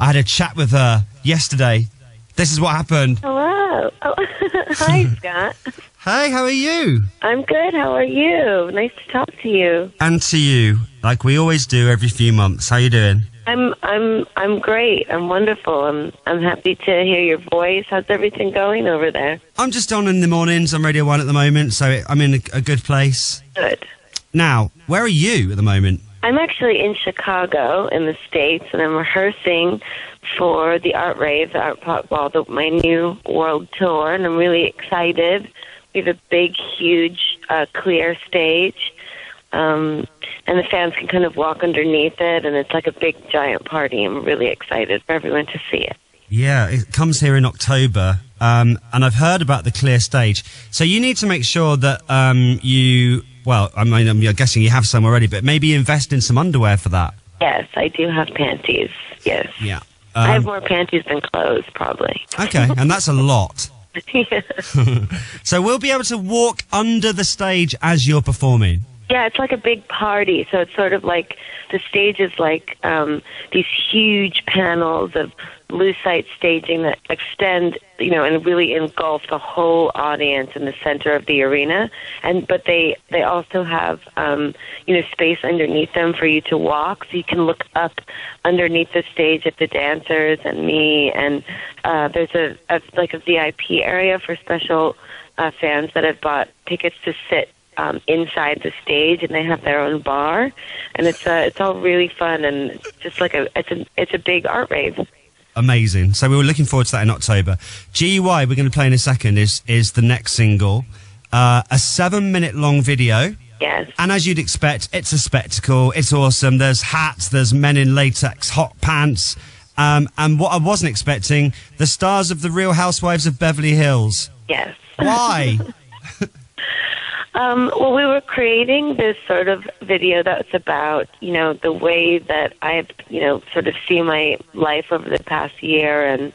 I had a chat with her yesterday. This is what happened. Hello. Oh, hi, Scott. Hey, how are you? I'm good. How are you? Nice to talk to you. And to you, like we always do every few months. How you doing? I'm great. I'm wonderful. I'm happy to hear your voice. How's everything going over there? I'm just on in the mornings on Radio 1 at the moment, so I'm in a good place. Good. Now, where are you at the moment? I'm actually in Chicago in the States, and I'm rehearsing for the Art Rave, the Art Pop Ball, my new world tour, and I'm really excited. We have a big, huge, clear stage, and the fans can kind of walk underneath it, and it's like a big, giant party. I'm really excited for everyone to see it. Yeah, it comes here in October, and I've heard about the clear stage. So you need to make sure that I'm guessing you have some already, but maybe invest in some underwear for that. Yes, I do have panties, yes. Yeah. I have more panties than clothes, probably. Okay, and that's a lot. Yeah. So we'll be able to walk under the stage as you're performing? Yeah, it's like a big party. So it's sort of like the stage is like these huge panels of lucite staging that extend, and really engulf the whole audience in the center of the arena. But they also have, space underneath them for you to walk, so you can look up underneath the stage at the dancers and me. And there's a VIP area for special fans that have bought tickets to sit inside the stage, and they have their own bar, and it's all really fun, and it's just like it's a big art rave. Amazing. So we were looking forward to that in October. GUI, we're going to play in a second, is the next single, a 7-minute long video. Yes. And as you'd expect, it's a spectacle. It's awesome. There's hats. There's men in latex hot pants. And what I wasn't expecting, the stars of the Real Housewives of Beverly Hills. Yes. Why? Well, we were creating this sort of video that's about, the way that I've, sort of see my life over the past year, and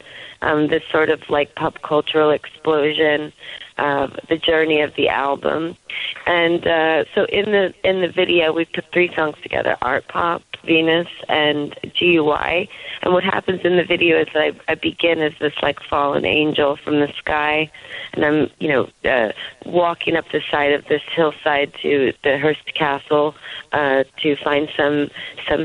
this sort of like pop cultural explosion, the journey of the album. And so in the video, we put 3 songs together: Art Pop, Venus, and GUI. And what happens in the video is that I begin as this like fallen angel from the sky, and I'm walking up the side of this hillside to the Hearst Castle to find some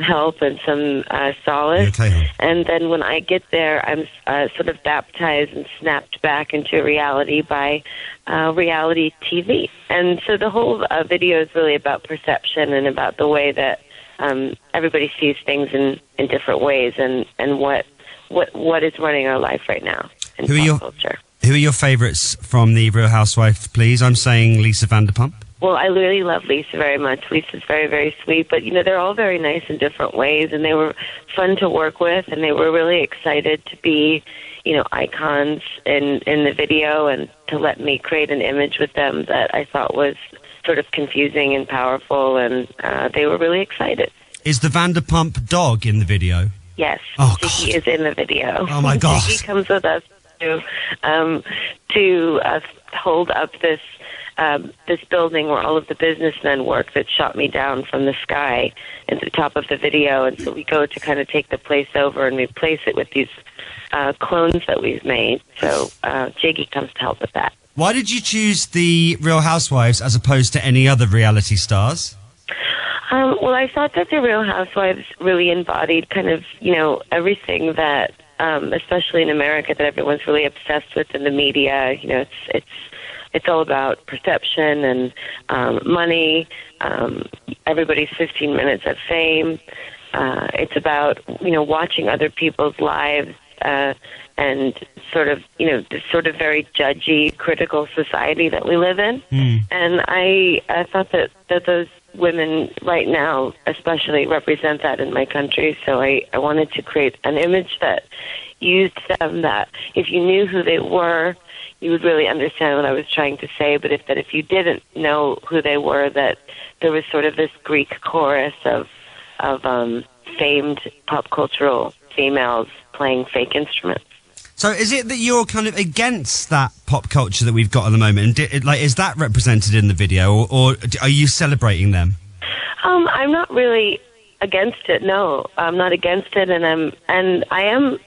help and some solace. Okay. And then when I get there, I'm sort of baptized and snapped back into reality by reality TV. And so the whole video is really about perception and about the way that everybody sees things in different ways, and what is running our life right now in pop culture. Who are your favourites from the Real Housewife, please? I'm saying Lisa Vanderpump. Well, I really love Lisa very much. Lisa's very, very sweet, but they're all very nice in different ways, and they were fun to work with, and they were really excited to be, icons in the video, and to let me create an image with them that I thought was sort of confusing and powerful, and they were really excited. Is the Vanderpump dog in the video? Yes, oh, Jiggy is in the video. Oh my gosh! Jiggy comes with us to hold up this building where all of the businessmen work that shot me down from the sky at the top of the video, and so we go to kind of take the place over and replace it with these clones that we've made. So Jiggy comes to help with that. Why did you choose the Real Housewives as opposed to any other reality stars? Well, I thought that the Real Housewives really embodied kind of, everything that, especially in America, that everyone's really obsessed with in the media. It's all about perception and money. Everybody's 15 minutes of fame. It's about, watching other people's lives and sort of, this sort of very judgy, critical society that we live in. And I thought that those women right now especially represent that in my country, so I wanted to create an image that used them, that if you knew who they were, you would really understand what I was trying to say, but if you didn't know who they were, that there was sort of this Greek chorus of famed pop cultural females playing fake instruments. So is it that you're kind of against that pop culture that we've got at the moment? And is that represented in the video, or are you celebrating them? I'm not really against it. No, I'm not against it, and I am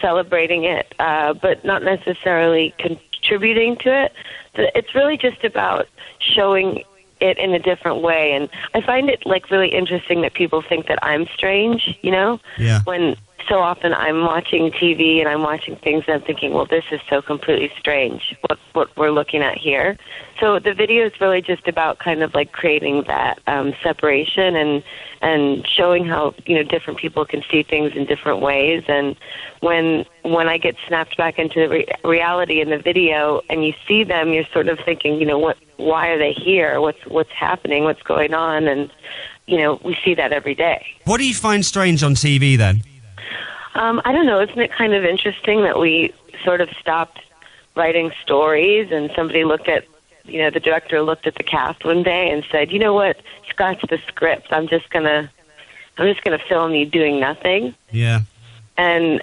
celebrating it, but not necessarily contributing to it. It's really just about showing it in a different way, and I find it like really interesting that people think that I'm strange, you know? Yeah. When so often I'm watching TV and I'm watching things and I'm thinking, well, this is so completely strange, what we're looking at here. So the video is really just about kind of like creating that separation and showing how, you know, different people can see things in different ways. And when I get snapped back into the reality in the video and you see them, you're sort of thinking, you know, why are they here? What's happening? What's going on? And, you know, we see that every day. What do you find strange on TV then? I don't know. Isn't it kind of interesting that we sort of stopped writing stories and somebody looked at, you know, the director looked at the cast one day and said, you know what, scratch the script. I'm just gonna film you doing nothing. Yeah. And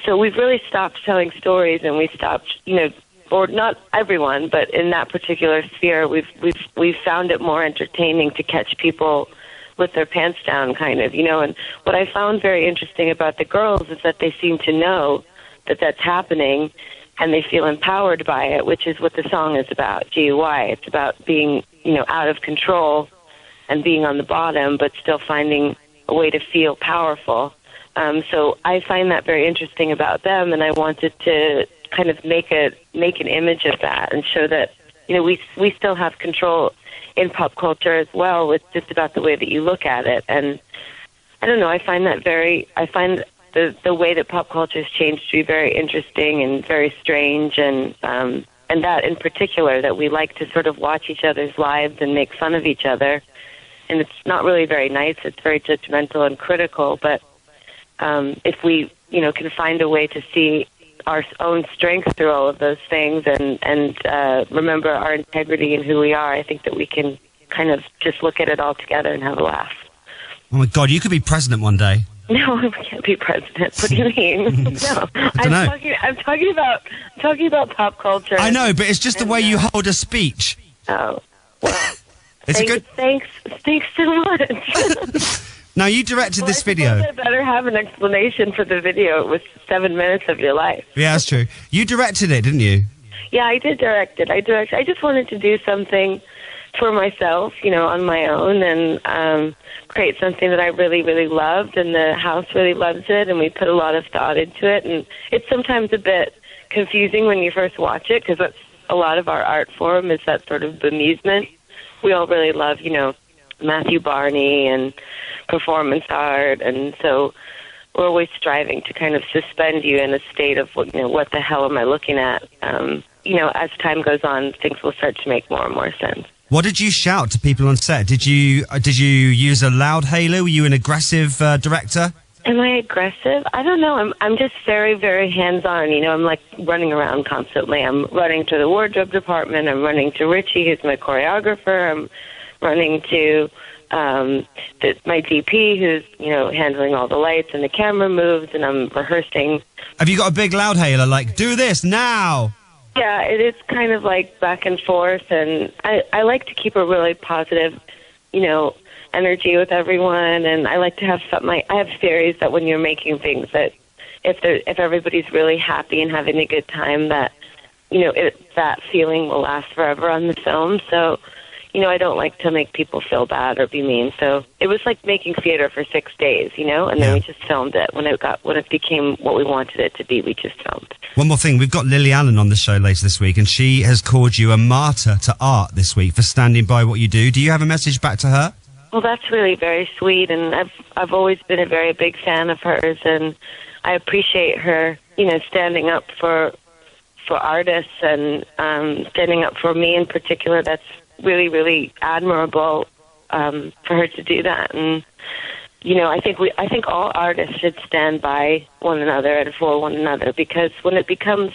so we've really stopped telling stories, and we stopped, you know, or not everyone, but in that particular sphere, we've found it more entertaining to catch people with their pants down, kind of, you know. And what I found very interesting about the girls is that they seem to know that that's happening, and they feel empowered by it, which is what the song is about, GUI. It's about being, you know, out of control and being on the bottom, but still finding a way to feel powerful. So I find that very interesting about them, and I wanted to kind of make an image of that and show that, you know, we still have control in pop culture as well. It's just about the way that you look at it. And I don't know, I find the way that pop culture has changed to be very interesting and very strange, and that in particular, that we like to sort of watch each other's lives and make fun of each other. And it's not really very nice. It's very judgmental and critical. But if we, you know, can find a way to see our own strength through all of those things and remember our integrity and who we are, I think that we can kind of just look at it all together and have a laugh. Oh my God, you could be president one day. No, I can't be president. What do you mean? No, I'm talking about pop culture. I know, but it's just the way you hold a speech. Oh, well. Thanks so much. Now, you directed this video. I better have an explanation for the video. It was 7 minutes of your life. Yeah, that's true. You directed it, didn't you? Yeah, I did direct it. I just wanted to do something for myself, you know, on my own, and create something that I really, really loved, and the house really loves it, and we put a lot of thought into it. And it's sometimes a bit confusing when you first watch it, because that's a lot of our art form is that sort of bemusement. We all really love, you know, Matthew Barney and performance art, and so we're always striving to kind of suspend you in a state of, you know, what the hell am I looking at? You know, as time goes on, things will start to make more and more sense. What did you shout to people on set? Did you use a loud halo? Were you an aggressive director? Am I aggressive? I don't know. I'm just very, very hands-on. You know, I'm like running around constantly. I'm running to the wardrobe department. I'm running to Richie, who's my choreographer. I'm running to my DP, who's, you know, handling all the lights and the camera moves, and I'm rehearsing. Have you got a big loud hailer, like, do this now? Yeah, it is kind of like back and forth, and I like to keep a really positive, you know, energy with everyone, and I like to have I have theories that when you're making things, that if everybody's really happy and having a good time, that, you know, that feeling will last forever on the film. So, you know, I don't like to make people feel bad or be mean. So it was like making theater for 6 days, you know, and then we just filmed it. When it became what we wanted it to be, we just filmed. One more thing, we've got Lily Allen on the show later this week, and she has called you a martyr to art this week for standing by what you do. Do you have a message back to her? Well, that's really very sweet, and I've always been a very big fan of hers, and I appreciate her, you know, standing up for artists and standing up for me in particular. That's really, really admirable for her to do that. And, you know, I think all artists should stand by one another and for one another, because when it becomes,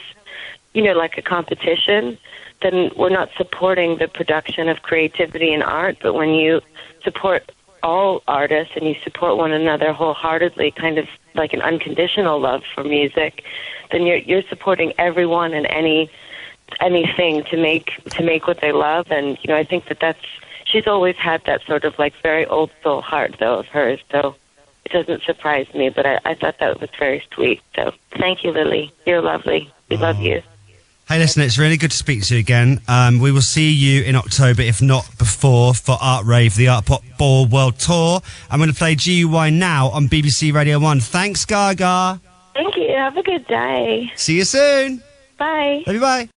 you know, like a competition, then we're not supporting the production of creativity and art. But when you support all artists and you support one another wholeheartedly, kind of like an unconditional love for music, then you're supporting everyone and anything to make what they love. And, you know, I think that's she's always had that sort of like very old soul heart, though, of hers. So doesn't surprise me, but I thought that was very sweet. So thank you, Lily. You're lovely. We love you. Hey, listen, it's really good to speak to you again. We will see you in October, if not before, for Art Rave, the Art Pop Ball World Tour. I'm going to play GUY now on BBC Radio 1. Thanks, Gaga. Thank you. Have a good day. See you soon. Bye. Love you, bye.